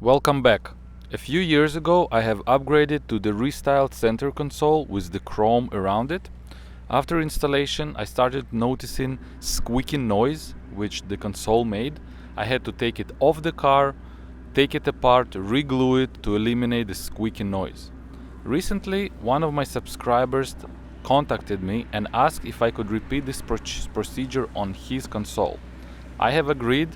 Welcome back. A few years ago I have upgraded to the restyled center console with the chrome around it. After installation I started noticing squeaking noise which the console made. I had to take it off the car, take it apart, re-glue it to eliminate the squeaking noise. Recently one of my subscribers contacted me and asked if I could repeat this procedure on his console. I have agreed,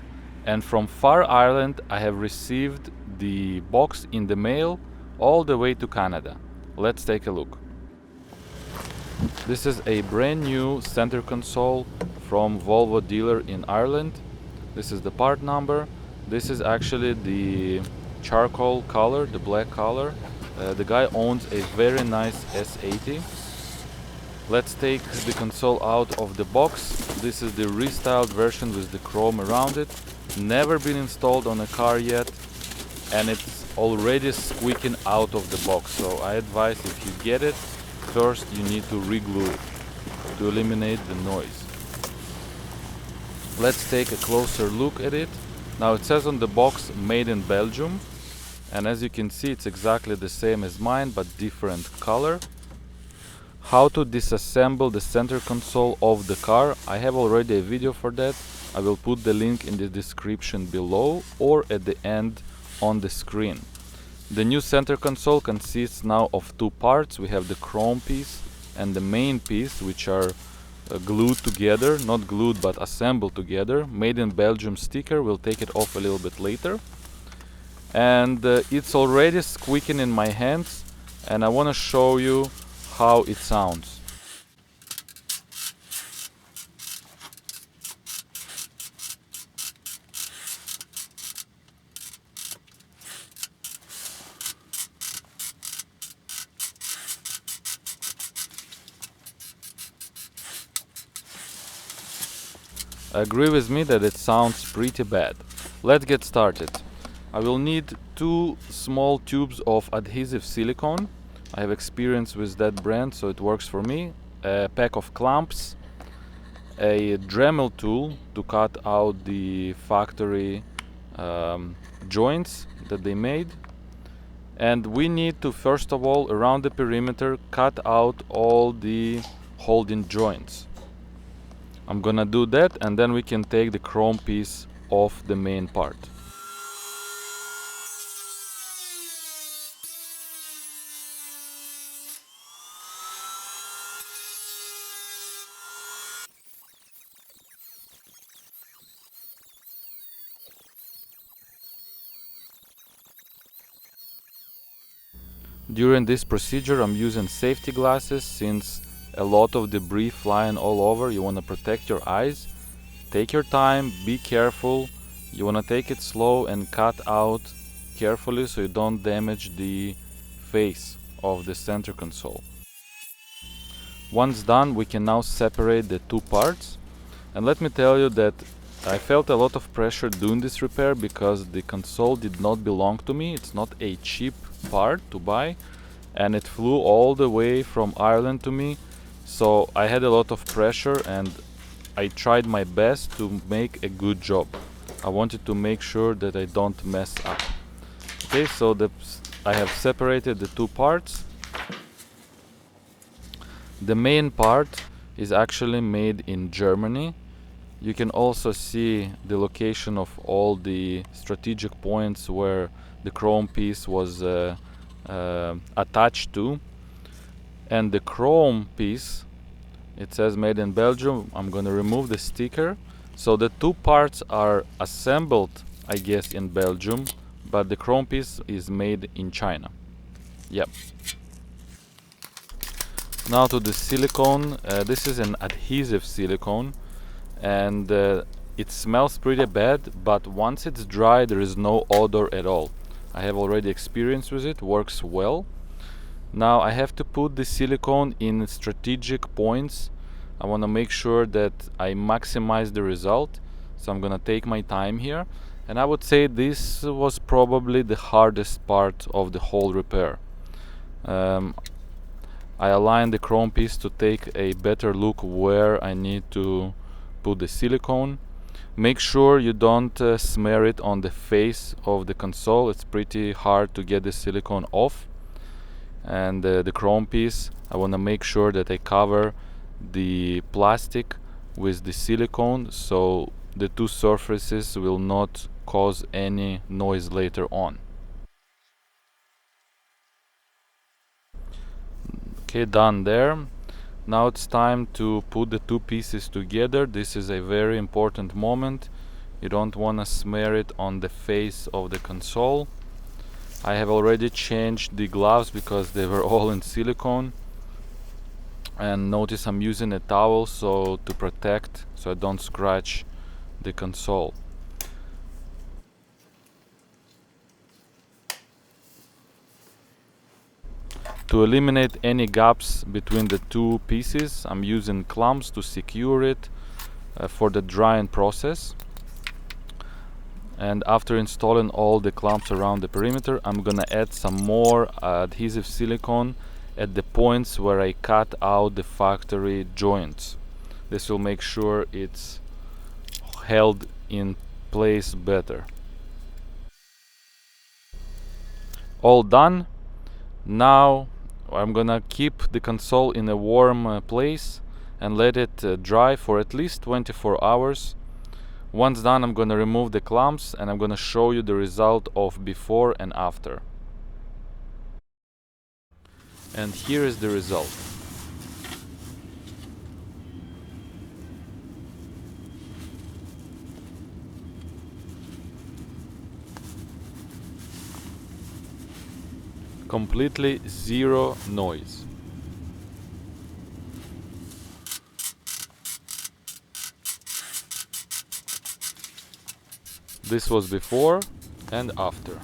and from far Ireland I have received the box in the mail all the way to Canada. Let's take a look. This is a brand new center console from Volvo dealer in Ireland. This is the part number. This is actually the charcoal color, the black color. The guy owns a very nice S80. Let's take the console out of the box. This is the restyled version with the chrome around it. Never been installed on a car yet, and it's already squeaking out of the box. So I advise, if you get it, first you need to re-glue it to eliminate the noise. Let's take a closer look at it. Now it says on the box made in Belgium, and as you can see it's exactly the same as mine but different color. How to disassemble the center console of the car, I have already a video for that. I will put the link in the description below or at the end on the screen. The new center console consists now of two parts. We have the chrome piece and the main piece, which are glued together, not glued but assembled together. Made in Belgium sticker, we'll take it off a little bit later. And it's already squeaking in my hands, and I want to show you how it sounds. Agree with me that it sounds pretty bad. Let's get started. I will need two small tubes of adhesive silicone. I have experience with that brand, so it works for me. A pack of clamps, a Dremel tool to cut out the factory joints that they made, and we need to first of all, around the perimeter, cut out all the holding joints. I'm gonna do that, and then we can take the chrome piece off the main part. During this procedure I'm using safety glasses, since a lot of debris flying all over. You want to protect your eyes. Take your time, be careful. You want to take it slow and cut out carefully so you don't damage the face of the center console. Once done, we can now separate the two parts. And let me tell you that I felt a lot of pressure doing this repair because the console did not belong to me. It's not a cheap part to buy, and it flew all the way from Ireland to me. So I had a lot of pressure and I tried my best to make a good job. I wanted to make sure that I don't mess up. Okay, so I have separated the two parts. The main part is actually made in Germany. You can also see the location of all the strategic points where the chrome piece was attached to. And the chrome piece, it says made in Belgium. I'm gonna remove the sticker. So the two parts are assembled, I guess, in Belgium, but the chrome piece is made in China. Yep. Now to the silicone. This is an adhesive silicone, and it smells pretty bad, but once it's dry there is no odor at all. I have already experience with it, works well. Now I have to put the silicone in strategic points. I want to make sure that I maximize the result, so I'm gonna take my time here. And I would say this was probably the hardest part of the whole repair. I aligned the chrome piece to take a better look where I need to put the silicone. Make sure you don't smear it on the face of the console. It's pretty hard to get the silicone off. And the chrome piece, I want to make sure that I cover the plastic with the silicone so the two surfaces will not cause any noise later on. Okay, done there. Now it's time to put the two pieces together. This is a very important moment. You don't want to smear it on the face of the console. I have already changed the gloves because they were all in silicone. And notice I'm using a towel so to protect, so I don't scratch the console. To eliminate any gaps between the two pieces, I'm using clamps to secure it for the drying process. And after installing all the clamps around the perimeter, I'm gonna add some more adhesive silicone at the points where I cut out the factory joints. This will make sure it's held in place better. All done. Now I'm gonna keep the console in a warm place and let it dry for at least 24 hours. Once done, I'm gonna remove the clamps and I'm gonna show you the result of before and after. And here is the result. Completely zero noise. This was before and after.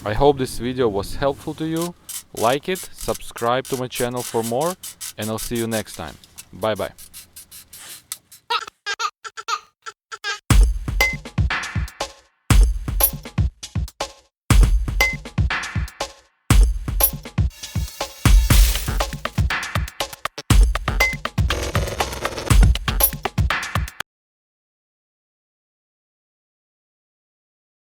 I hope this video was helpful to you. Like it, subscribe to my channel for more, and I'll see you next time. Bye bye.